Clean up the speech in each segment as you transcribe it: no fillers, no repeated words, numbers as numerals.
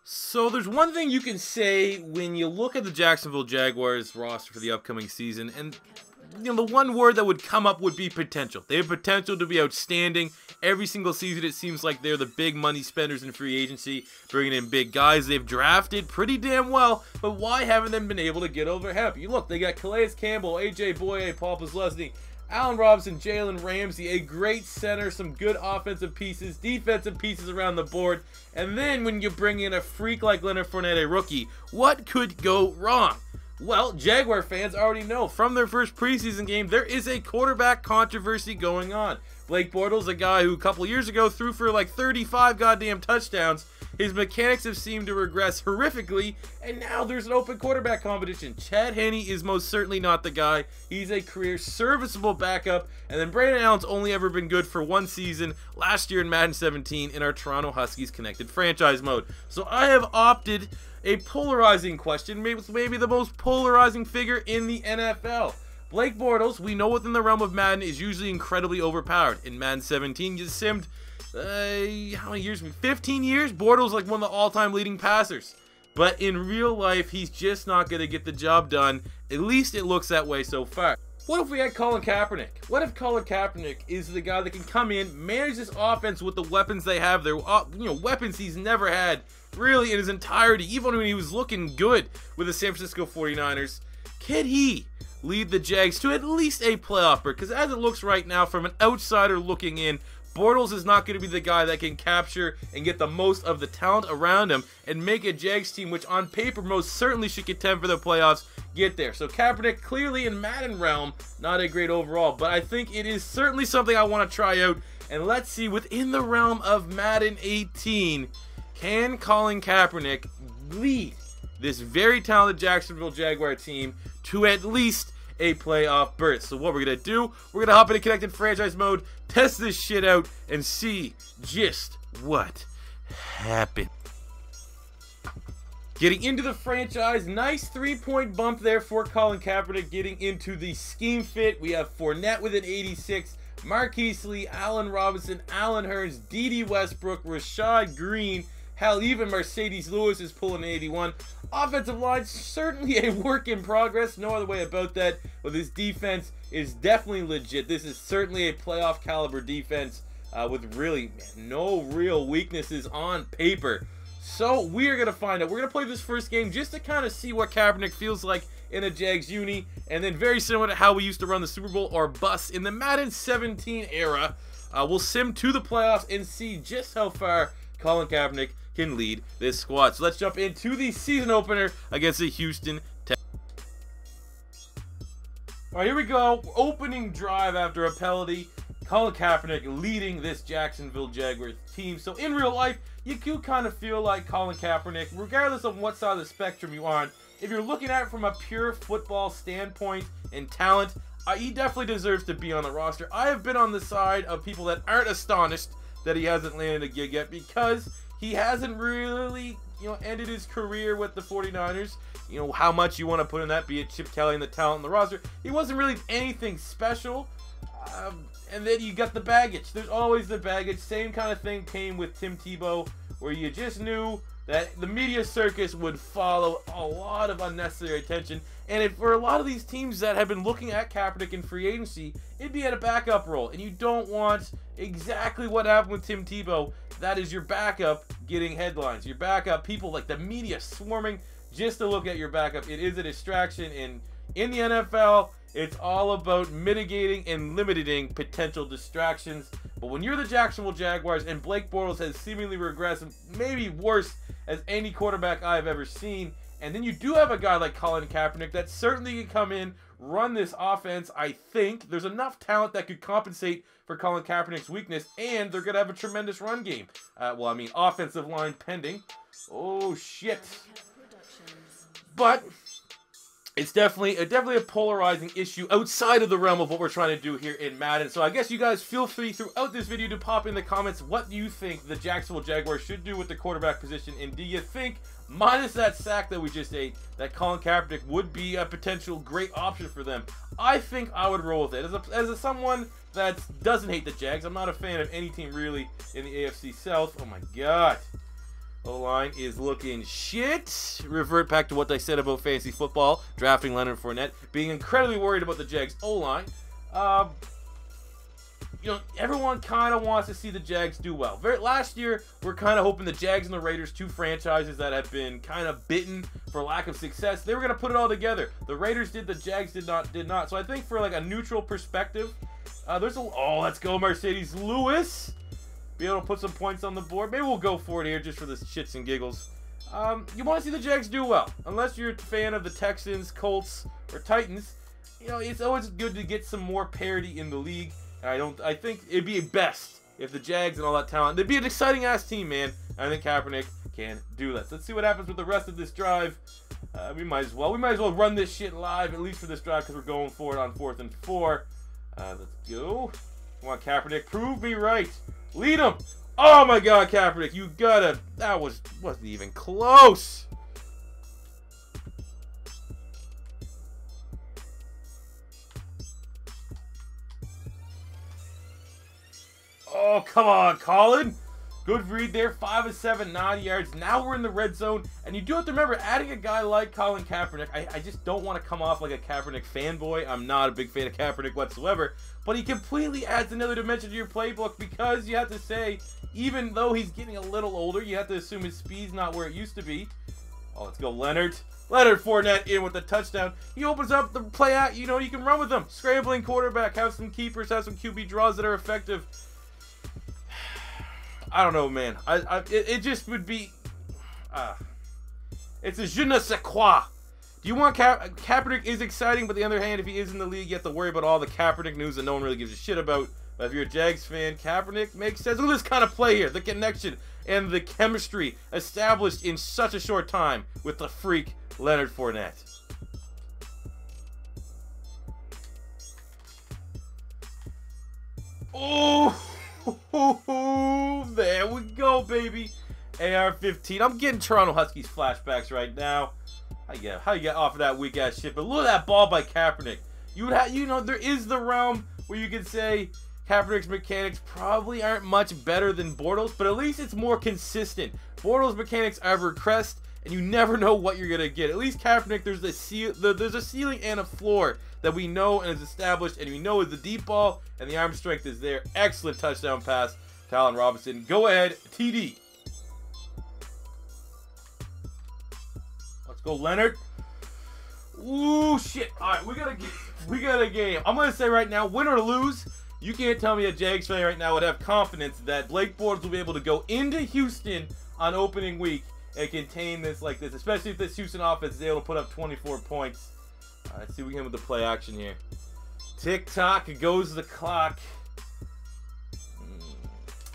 So there's one thing you can say when you look at the Jacksonville Jaguars roster for the upcoming season, and the one word that would come up would be potential. They have potential to be outstanding. Every single season it seems like they're the big money spenders in free agency, bringing in big guys. They've drafted pretty damn well, but why haven't they been able to get over half? You look, they got Calais Campbell, AJ Boye, Paul Posluszny, Allen Robinson, Jalen Ramsey, a great center, some good offensive pieces, defensive pieces around the board, and then when you bring in a freak like Leonard Fournette, a rookie, what could go wrong? Well, Jaguar fans already know from their first preseason game, there is a quarterback controversy going on. Blake Bortles, a guy who a couple years ago threw for like 35 goddamn touchdowns. His mechanics have seemed to regress horrifically, and now there's an open quarterback competition. Chad Henne is most certainly not the guy. He's a career serviceable backup, and then Brandon Allen's only ever been good for one season, last year in Madden 17 in our Toronto Huskies connected franchise mode. So I have opted a polarizing question, maybe the most polarizing figure in the NFL. Blake Bortles, we know within the realm of Madden, is usually incredibly overpowered. In Madden 17, you simmed, how many years? 15 years? Bortles like one of the all-time leading passers. But in real life, he's just not going to get the job done. At least it looks that way so far. What if we had Colin Kaepernick? What if Colin Kaepernick is the guy that can come in, manage this offense with the weapons they have? They're, weapons he's never had really in his entirety, even when he was looking good with the San Francisco 49ers. Can he lead the Jags to at least a playoff berth? Because as it looks right now, from an outsider looking in, Bortles is not going to be the guy that can capture and get the most of the talent around him and make a Jags team, which on paper most certainly should contend for the playoffs, get there. So Kaepernick, clearly in Madden realm, not a great overall, but I think it is certainly something I want to try out. And let's see, within the realm of Madden 18, can Colin Kaepernick lead this very talented Jacksonville Jaguar team to at least a playoff berth? So what we're going to do, we're going to hop into connected franchise mode, test this shit out, and see just what happened. Getting into the franchise, nice 3-point bump there for Colin Kaepernick getting into the scheme fit. We have Fournette with an 86, Marquise Lee, Allen Robinson, Allen Hurns, Dede Westbrook, Rashad Green. Hell, even Mercedes Lewis is pulling an 81. Offensive line, certainly a work in progress. No other way about that. But this defense is definitely legit. This is certainly a playoff caliber defense with really no real weaknesses on paper. So we are going to find out. We're going to play this first game just to kind of see what Kaepernick feels like in a Jags uni. And then very similar to how we used to run the Super Bowl or bust in the Madden 17 era. We'll sim to the playoffs and see just how far Colin Kaepernick can lead this squad. So let's jump into the season opener against the Houston Texans. All right, here we go. Opening drive after a penalty. Colin Kaepernick leading this Jacksonville Jaguars team. So in real life, you do kind of feel like Colin Kaepernick, regardless of what side of the spectrum you're on, if you're looking at it from a pure football standpoint and talent, he definitely deserves to be on the roster. I have been on the side of people that aren't astonished that he hasn't landed a gig yet, because he hasn't really, ended his career with the 49ers. How much you want to put in that, be it Chip Kelly and the talent in the roster. He wasn't really anything special. And then you got the baggage. There's always the baggage. Same kind of thing came with Tim Tebow, where you just knew that the media circus would follow a lot of unnecessary attention. And for a lot of these teams that have been looking at Kaepernick in free agency, it'd be at a backup role. And you don't want exactly what happened with Tim Tebow. That is your backup getting headlines. Your backup, people like the media swarming just to look at your backup. It is a distraction. And in the NFL, it's all about mitigating and limiting potential distractions. But when you're the Jacksonville Jaguars and Blake Bortles has seemingly regressed, maybe worse as any quarterback I've ever seen, and then you do have a guy like Colin Kaepernick that certainly can come in, run this offense. I think there's enough talent that could compensate for Colin Kaepernick's weakness, and they're going to have a tremendous run game. Offensive line pending. Oh, shit. But it's definitely a polarizing issue outside of the realm of what we're trying to do here in Madden. So I guess you guys feel free throughout this video to pop in the comments what you think the Jacksonville Jaguars should do with the quarterback position. And do you think, minus that sack that we just ate, that Colin Kaepernick would be a potential great option for them? I think I would roll with it. As someone that doesn't hate the Jags, I'm not a fan of any team really in the AFC South. Oh my God. O-line is looking shit. Revert back to what I said about fantasy football, drafting Leonard Fournette, being incredibly worried about the Jags O-line. Everyone kind of wants to see the Jags do well. Last year, we're kind of hoping the Jags and the Raiders, two franchises that have been kind of bitten for lack of success, they were going to put it all together. The Raiders did, the Jags did not. So I think for like a neutral perspective, let's go Mercedes Lewis. Be able to put some points on the board. Maybe we'll go for it here just for the shits and giggles. You want to see the Jags do well. Unless you're a fan of the Texans, Colts, or Titans, it's always good to get some more parity in the league. I think it'd be best if the Jags and all that talent, they'd be an exciting ass team, man. I think Kaepernick can do that. So let's see what happens with the rest of this drive. We might as well run this shit live, at least for this drive, because we're going for it on 4th and 4. Let's go. Come on, Kaepernick, prove me right. Lead him. Oh my God, Kaepernick, you gotta. That wasn't even close. Oh, come on, Colin. Good read there. 5 of 7, 90 yards. Now we're in the red zone. And you do have to remember, adding a guy like Colin Kaepernick, I just don't want to come off like a Kaepernick fanboy. I'm not a big fan of Kaepernick whatsoever. But he completely adds another dimension to your playbook, because you have to say, even though he's getting a little older, you have to assume his speed's not where it used to be. Oh, let's go Leonard. Leonard Fournette in with the touchdown. He opens up the play out. You can run with them. Scrambling quarterback. Have some keepers. Have some QB draws that are effective. I don't know, man. It just would be... it's a je ne sais quoi. Do you want Kaepernick is exciting, but on the other hand, if he is in the league, you have to worry about all the Kaepernick news that no one really gives a shit about. But if you're a Jags fan, Kaepernick makes sense. Look at this kind of play here. The connection and the chemistry established in such a short time with the freak Leonard Fournette. Oh! There we go, baby. AR-15. I'm getting Toronto Huskies flashbacks right now. How you get off of that weak ass shit? But look at that ball by Kaepernick. There is the realm where you could say Kaepernick's mechanics probably aren't much better than Bortles, but at least it's more consistent. Bortles' mechanics are regressed, and you never know what you're gonna get. At least Kaepernick, there's a ceiling and a floor that we know and is established, and we know is the deep ball and the arm strength is there. Excellent touchdown pass to Allen Robinson. Go ahead, TD. Let's go, Leonard. Ooh, shit. All right, we got a game. I'm gonna say right now, win or lose, you can't tell me a Jags fan right now would have confidence that Blake Bortles will be able to go into Houston on opening week and contain this like this, especially if this Houston offense is able to put up 24 points. Let's see what we can with the play action here. Tick-tock, goes the clock.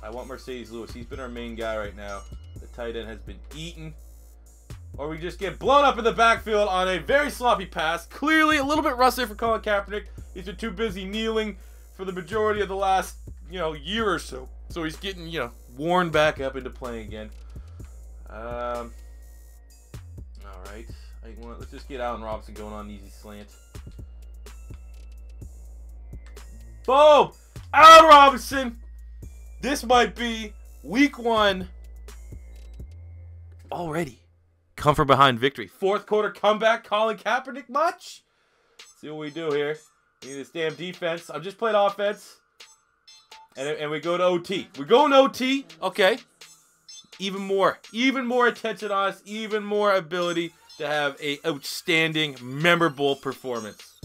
I want Mercedes Lewis. He's been our main guy right now. The tight end has been eaten. Or we just get blown up in the backfield on a very sloppy pass. Clearly a little bit rusty for Colin Kaepernick. He's been too busy kneeling for the majority of the last, year or so. So he's getting, worn back up into playing again. All right. Let's just get Allen Robinson going on easy slant. Boom! Allen Robinson! This might be week 1 already. Come from behind victory. 4th quarter comeback. Colin Kaepernick much? Let's see what we do here. We need this damn defense. I've just played offense. And we go to OT. We're going to OT. Okay. Even more attention on us. Even more ability to have a outstanding, memorable performance.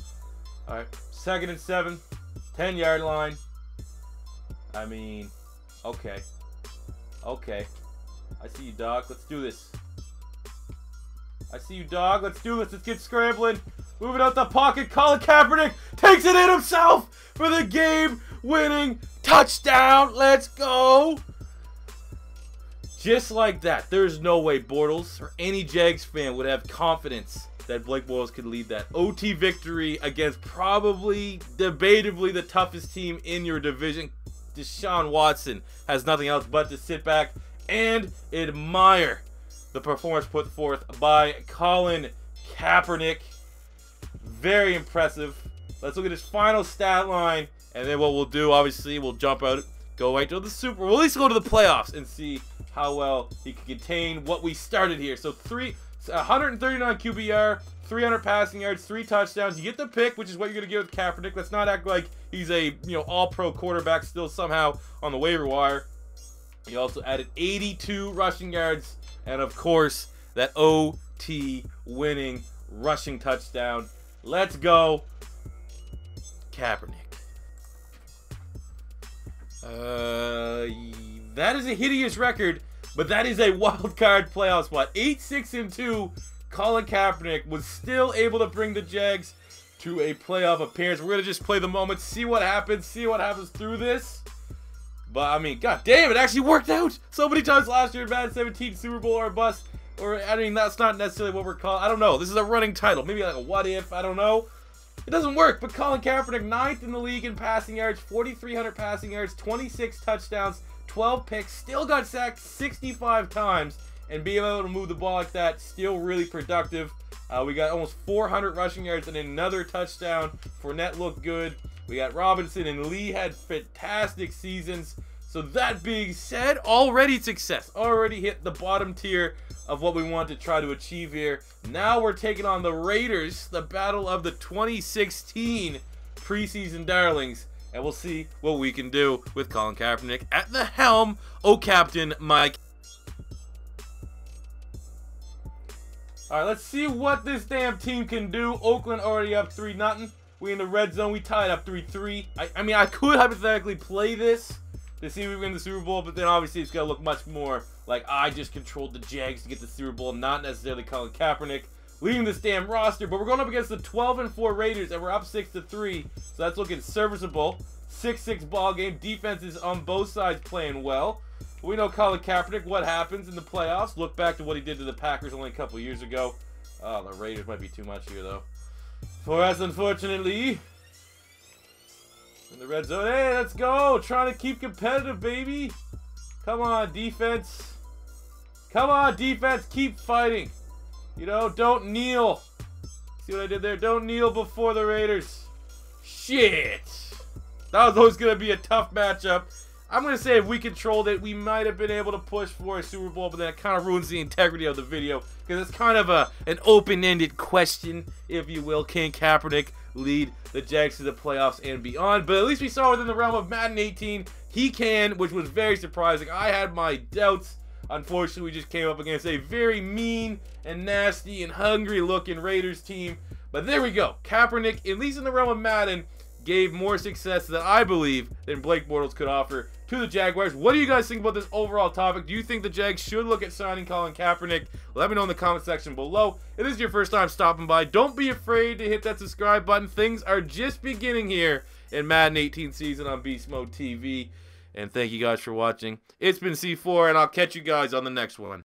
All right, 2nd and 7, 10-yard line. I mean, okay. I see you, dog. Let's do this. Let's do this. Let's get scrambling. Moving out the pocket. Colin Kaepernick takes it in himself for the game-winning touchdown. Let's go. Just like that, there's no way Bortles or any Jags fan would have confidence that Blake Bortles could lead that OT victory against probably, debatably, the toughest team in your division. Deshaun Watson has nothing else but to sit back and admire the performance put forth by Colin Kaepernick. Very impressive. Let's look at his final stat line, and then what we'll do, obviously, we'll jump out go right to the Super Bowl. We'll at least go to the playoffs and see how well he can contain what we started here. So 139 QBR, 300 passing yards, 3 touchdowns. You get the pick, which is what you're going to get with Kaepernick. Let's not act like he's a all-pro quarterback still somehow on the waiver wire. He also added 82 rushing yards, and of course, that OT winning rushing touchdown. Let's go, Kaepernick. That is a hideous record, but that is a wild card playoff spot. 8-6-2. Colin Kaepernick was still able to bring the Jags to a playoff appearance. We're gonna just play the moment, see what happens through this. But I mean, god damn, it actually worked out so many times last year in Madden 17, Super Bowl or bust. Or I mean, that's not necessarily what we're calling. I don't know. This is a running title, maybe like a what if. I don't know. It doesn't work, but Colin Kaepernick, 9th in the league in passing yards, 4,300 passing yards, 26 touchdowns, 12 picks, still got sacked 65 times, and being able to move the ball like that, still really productive. We got almost 400 rushing yards and another touchdown. Fournette looked good. We got Robinson and Lee had fantastic seasons. So that being said, already success. Already hit the bottom tier of what we want to try to achieve here. Now we're taking on the Raiders, the battle of the 2016 preseason darlings. And we'll see what we can do with Colin Kaepernick at the helm. Oh, Captain Mike. All right, let's see what this damn team can do. Oakland already up 3-0. We in the red zone. We tied up 3-3. I mean, I could hypothetically play this to see if we win the Super Bowl, but then obviously it's going to look much more like I just controlled the Jags to get the Super Bowl, not necessarily Colin Kaepernick leading this damn roster. But we're going up against the 12-4 Raiders, and we're up 6-3, so that's looking serviceable. 6-6 ball game. Defense is on both sides playing well. We know Colin Kaepernick, what happens in the playoffs. Look back to what he did to the Packers only a couple years ago. Oh, the Raiders might be too much here, though. For us, unfortunately. In the red zone. Hey, let's go. Trying to keep competitive, baby. Come on, defense. Come on, defense. Keep fighting. You know, don't kneel. See what I did there? Don't kneel before the Raiders. Shit. That was always going to be a tough matchup. I'm going to say if we controlled it, we might have been able to push for a Super Bowl, but then it kind of ruins the integrity of the video because it's kind of an open-ended question, if you will. Can Kaepernick lead the Jags to the playoffs and beyond? But at least we saw within the realm of Madden 18, he can, which was very surprising. I had my doubts. Unfortunately, we just came up against a very mean and nasty and hungry-looking Raiders team. But there we go. Kaepernick, at least in the realm of Madden, gave more success that I believe than Blake Bortles could offer to the Jaguars. What do you guys think about this overall topic? Do you think the Jags should look at signing Colin Kaepernick? Let me know in the comment section below. If this is your first time stopping by, don't be afraid to hit that subscribe button. Things are just beginning here in Madden 18 season on Beast Mode TV. And thank you guys for watching. It's been C4, and I'll catch you guys on the next one.